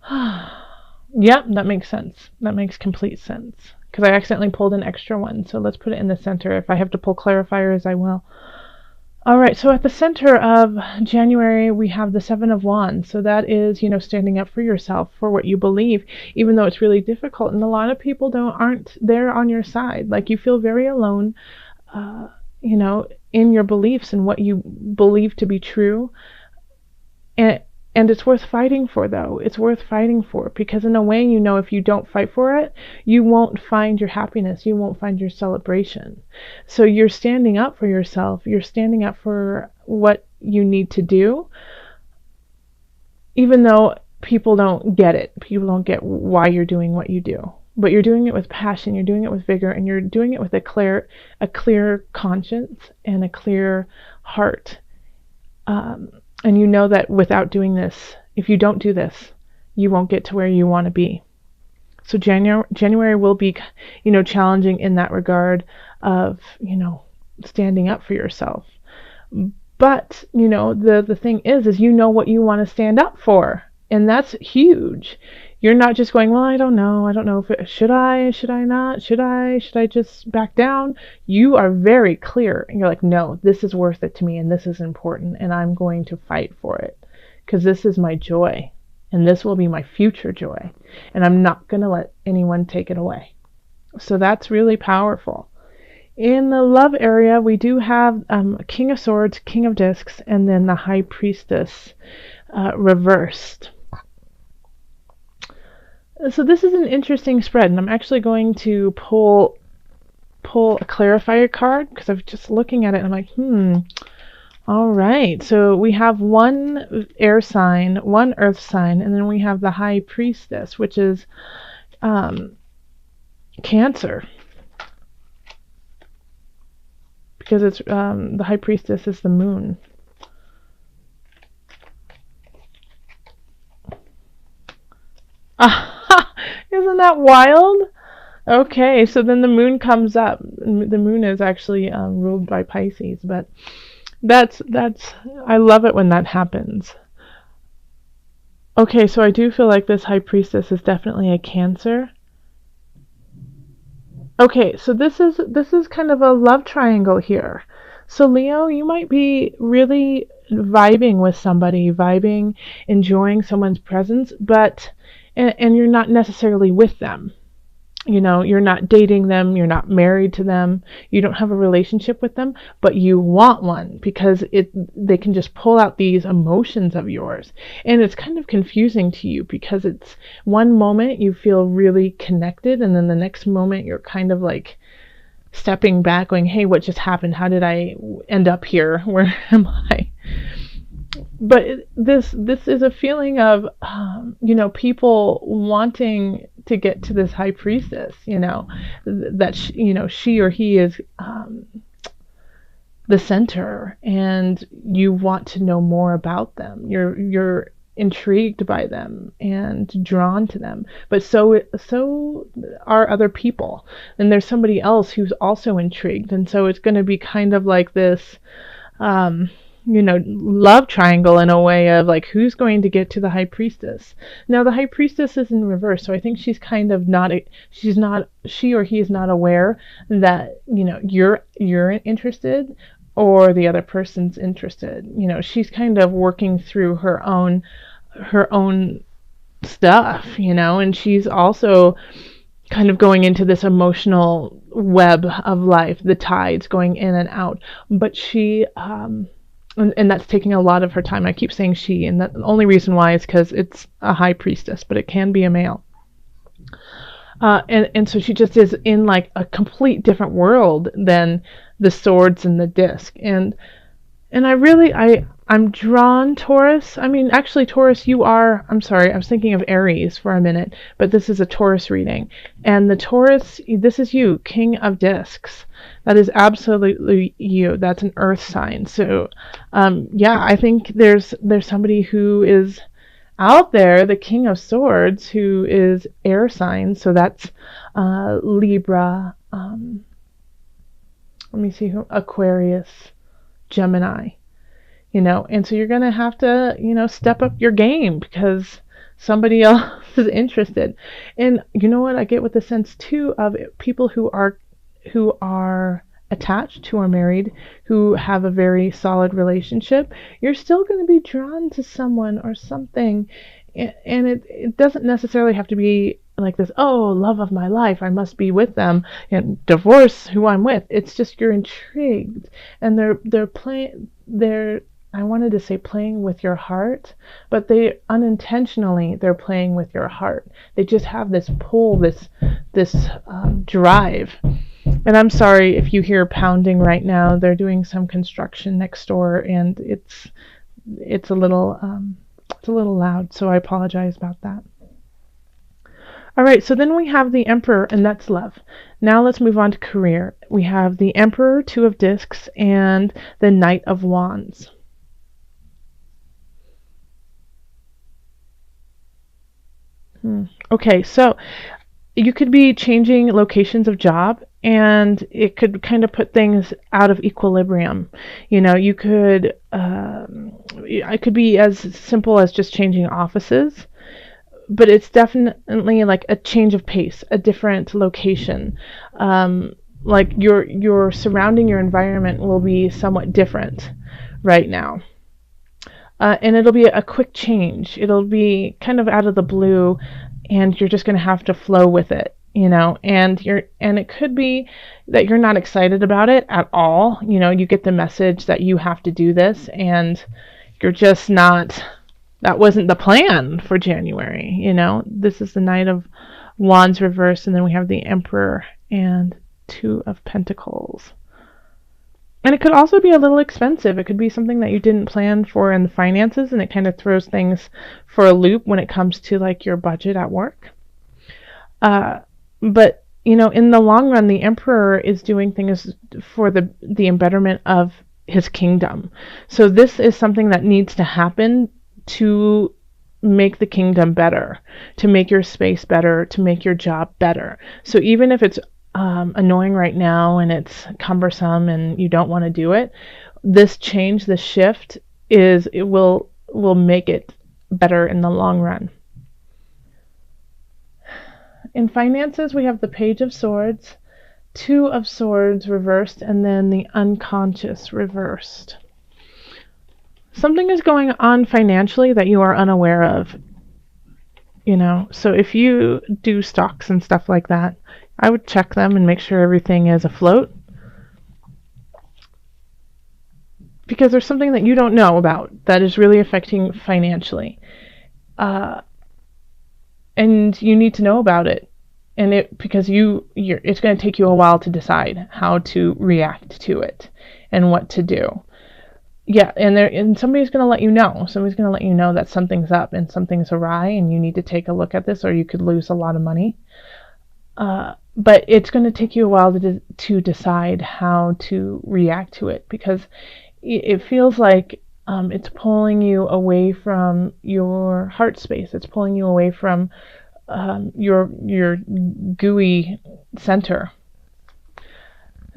Yep, that makes sense. That makes complete sense. Because I accidentally pulled an extra one. So let's put it in the center. If I have to pull clarifiers, I will. All right, so at the center of January, we have the Seven of Wands. So that is, standing up for yourself, for what you believe, even though it's really difficult. And a lot of people aren't there on your side. Like, you feel very alone, in your beliefs and what you believe to be true. And it's worth fighting for, though. It's worth fighting for, because in a way, if you don't fight for it, you won't find your happiness. You won't find your celebration. So you're standing up for yourself. You're standing up for what you need to do, even though people don't get it. People don't get why you're doing what you do. But you're doing it with passion. You're doing it with vigor, and you're doing it with a clear conscience and a clear heart. And you know that without doing this, if you don't do this, you won't get to where you want to be. So January will be, challenging in that regard of, standing up for yourself. But, the thing is what you want to stand up for. And that's huge. You're not just going, well, I don't know if should I not, should I just back down? You are very clear, and you're like, no, this is worth it to me, and this is important, and I'm going to fight for it, because this is my joy, and this will be my future joy, and I'm not going to let anyone take it away. So that's really powerful. In the love area, we do have King of Swords, King of Discs, and then the High Priestess reversed. So this is an interesting spread, and I'm actually going to pull a clarifier card, because I'm just looking at it and I'm like, all right. So we have one air sign, one earth sign, and then we have the High Priestess, which is Cancer. Because it's the High Priestess is the moon. Isn't that wild? Okay, so then the moon comes up. The moon is actually ruled by Pisces, but that's I love it when that happens. Okay, so I do feel like this High Priestess is definitely a Cancer. Okay, so this is kind of a love triangle here. So Leo, you might be really vibing with somebody, enjoying someone's presence, but and you're not necessarily with them. You're not dating them, you're not married to them, you don't have a relationship with them, but you want one, because they can just pull out these emotions of yours. And it's kind of confusing to you, because it's one moment you feel really connected, and then the next moment you're kind of like stepping back going, hey, what just happened? How did I end up here? Where am I? But this is a feeling of people wanting to get to this High Priestess, that she or he is the center, and you want to know more about them. You're intrigued by them and drawn to them, but so are other people, and there's somebody else who's also intrigued, and so it's going to be kind of like this love triangle, in a way of like, who's going to get to the High Priestess. Now the High Priestess is in reverse, so I think she's kind of she or he is not aware that you're interested, or the other person's interested. She's kind of working through her own stuff, and she's also kind of going into this emotional web of life, the tides going in and out, but she and that's taking a lot of her time. I keep saying she, and the only reason why is because it's a High Priestess, but it can be a male. And so she just is in like a complete different world than the swords and the disc. And I'm drawn, Taurus. I mean, actually, Taurus, I'm sorry, I was thinking of Aries for a minute, but this is a Taurus reading. And the Taurus, this is you, King of Discs. That is absolutely you. That's an earth sign. So, I think there's somebody who is out there, the King of Swords, who is air sign. So that's Libra, let me see Aquarius, Gemini. And so you're going to have to, step up your game, because somebody else is interested. And you know what I get with the sense too of people who are attached, who are married, who have a very solid relationship, you're still going to be drawn to someone or something. And it doesn't necessarily have to be like this, oh, love of my life, I must be with them and divorce who I'm with. It's just you're intrigued, and they're playing, I wanted to say playing with your heart, but they're playing with your heart. They just have this pull, this drive. And I'm sorry if you hear pounding right now. They're doing some construction next door, and it's a little loud. So I apologize about that. All right, so then we have the Emperor, and that's love. Now let's move on to career. We have the Emperor, Two of Discs, and the Knight of Wands. Okay, so you could be changing locations of job, and it could kind of put things out of equilibrium. You could, it could be as simple as just changing offices, but it's definitely like a change of pace, a different location. Like your surrounding, your environment will be somewhat different right now. And it'll be a quick change. It'll be kind of out of the blue, and you're just going to have to flow with it, and it could be that you're not excited about it at all. You get the message that you have to do this, and you're just not. That wasn't the plan for January. This is the Knight of Wands reversed, and then we have the Emperor and Two of Pentacles. And it could also be a little expensive. It could be something that you didn't plan for in the finances, and it kind of throws things for a loop when it comes to like your budget at work. But in the long run, the Emperor is doing things for the embetterment of his kingdom. So this is something that needs to happen to make the kingdom better, to make your space better, to make your job better. So even if it's annoying right now and it's cumbersome and you don't want to do it, this change, this shift it will make it better in the long run. In finances, we have the Page of Swords, Two of Swords reversed, and then the Unconscious reversed. Something is going on financially that you are unaware of. So if you do stocks and stuff like that, I would check them and make sure everything is afloat, because there's something that you don't know about that is really affecting financially, and you need to know about it, and because it's going to take you a while to decide how to react to it and what to do. Yeah, and somebody's going to let you know. Somebody's going to let you know that something's up and something's awry, and you need to take a look at this, or you could lose a lot of money. But it's going to take you a while to decide how to react to it, because it feels like it's pulling you away from your heart space. It's pulling you away from your gooey center.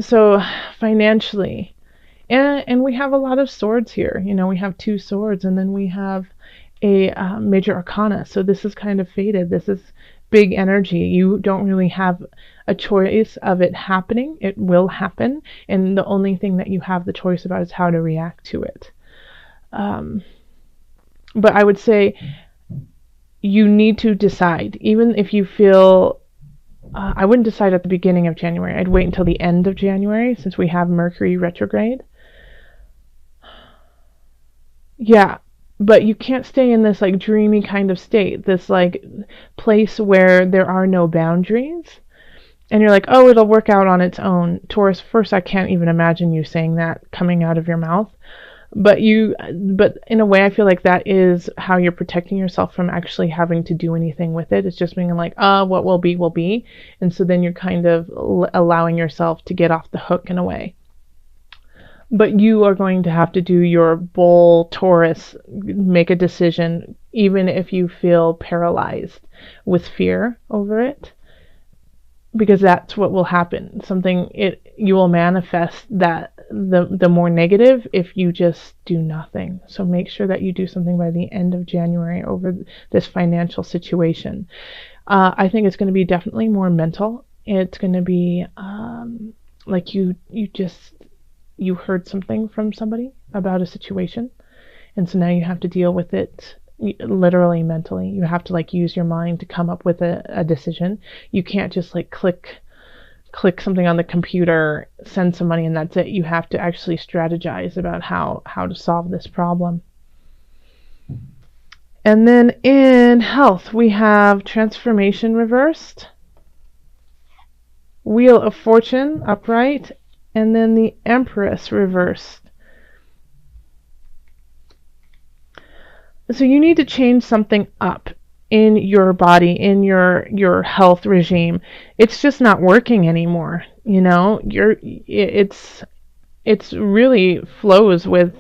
So financially, and we have a lot of swords here. We have two swords, and then we have a major arcana. So this is kind of faded. This is big energy. You don't really have a choice of it happening. It will happen, and the only thing that you have the choice about is how to react to it. But I would say you need to decide. Even if you feel I wouldn't decide at the beginning of January. I'd wait until the end of January, since we have Mercury retrograde. Yeah, but you can't stay in this like dreamy kind of state, this like place where there are no boundaries, and you're like, oh, it'll work out on its own. Taurus, first, I can't even imagine you saying that coming out of your mouth. But in a way, I feel like that is how you're protecting yourself from actually having to do anything with it. It's just being like, what will be, will be. And so then you're kind of allowing yourself to get off the hook in a way. But you are going to have to do your bull Taurus, make a decision, even if you feel paralyzed with fear over it. because that's what will happen. You will manifest that the more negative if you just do nothing. So make sure that you do something by the end of January over this financial situation. I think it's going to be definitely more mental. It's going to be like you heard something from somebody about a situation, and so now you have to deal with it literally mentally. You have to like use your mind to come up with a decision. You can't just like click something on the computer, send some money, and that's it. You have to actually strategize about how to solve this problem. And then in health, we have transformation reversed, wheel of fortune upright, and then the empress reversed. So you need to change something up in your body, in your health regime. It's just not working anymore. You know, it's really flows with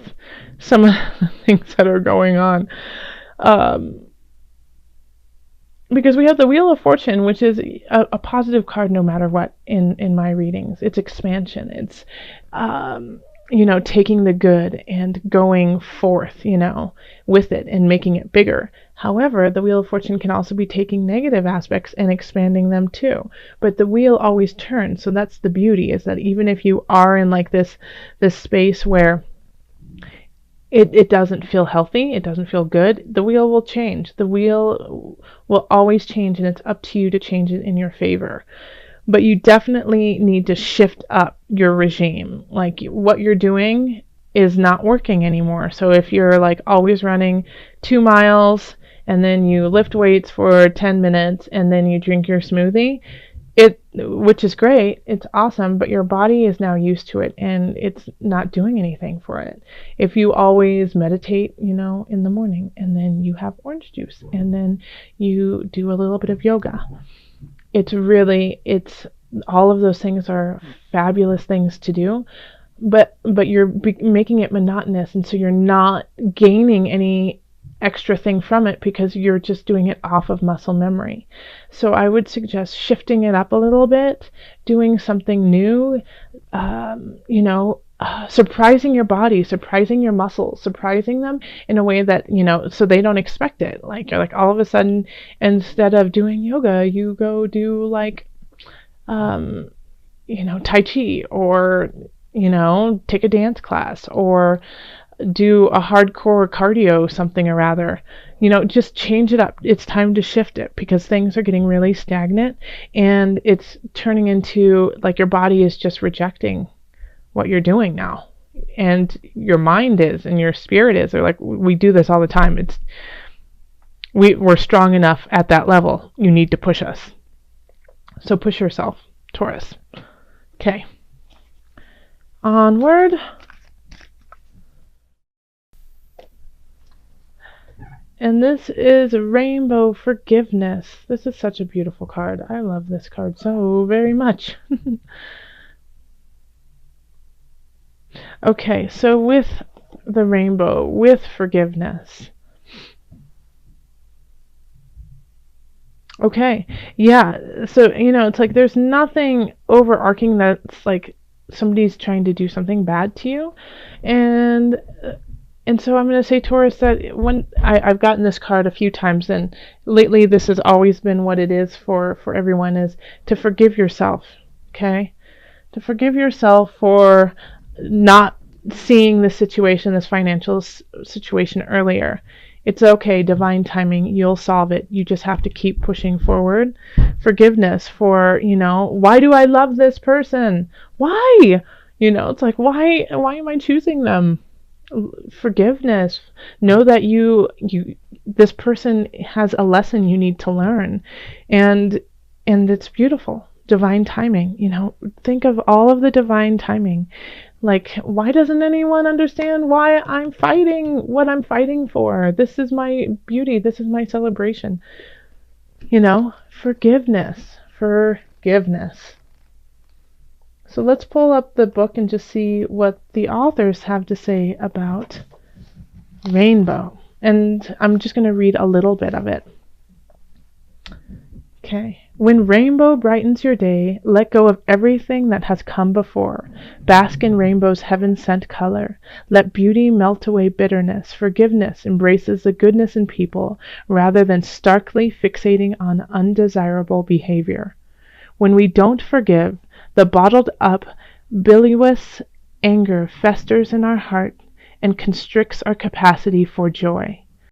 some of the things that are going on. Because we have the Wheel of Fortune, which is a positive card no matter what in my readings. It's expansion. It's taking the good and going forth, with it and making it bigger. However, the Wheel of Fortune can also be taking negative aspects and expanding them too. But the wheel always turns, so that's the beauty, is that even if you are in like this space where it doesn't feel healthy, it doesn't feel good, the wheel will change. The wheel will always change, and it's up to you to change it in your favor. But you definitely need to shift up your regime. Like, what you're doing is not working anymore. So if you're like always running 2 miles and then you lift weights for 10 minutes and then you drink your smoothie, which is great, it's awesome, but your body is now used to it and it's not doing anything for it. If you always meditate, in the morning, and then you have orange juice, and then you do a little bit of yoga, it's all of those things are fabulous things to do, but you're making it monotonous, and so you're not gaining any extra thing from it because you're just doing it off of muscle memory. So I would suggest shifting it up a little bit, doing something new, surprising your body, surprising your muscles, surprising them in a way that, so they don't expect it. Like, you're like, all of a sudden, instead of doing yoga, you go do like, Tai Chi, or, take a dance class, or do a hardcore cardio something or other. Just change it up. It's time to shift it because things are getting really stagnant, and it's turning into like your body is just rejecting what you're doing now, and your mind is, and your spirit is. They're like, we do this all the time. We're strong enough at that level. You need to push us. So push yourself, Taurus. Okay. Onward. And this is Rainbow Forgiveness. This is such a beautiful card. I love this card so very much. Okay, so with the rainbow, with forgiveness. Okay, yeah, so, it's like there's nothing overarching that's like somebody's trying to do something bad to you. And so I'm going to say, Taurus, that when I've gotten this card a few times, and lately this has always been what it is for everyone, is to forgive yourself, okay? To forgive yourself for not seeing the situation, this financial situation earlier. It's okay, divine timing, you'll solve it. You just have to keep pushing forward. Forgiveness for, why do I love this person? Why? It's like, why am I choosing them? Forgiveness. Know that this person has a lesson you need to learn, and it's beautiful. Divine timing. Think of all of the divine timing. Like, why doesn't anyone understand why I'm fighting what I'm fighting for? This is my beauty. This is my celebration. Forgiveness. So let's pull up the book and just see what the authors have to say about rainbow. And I'm just going to read a little bit of it. Okay. When rainbow brightens your day, let go of everything that has come before. Bask in rainbow's heaven-sent color. Let beauty melt away bitterness. Forgiveness embraces the goodness in people rather than starkly fixating on undesirable behavior. When we don't forgive, the bottled up, bilious anger festers in our heart and constricts our capacity for joy.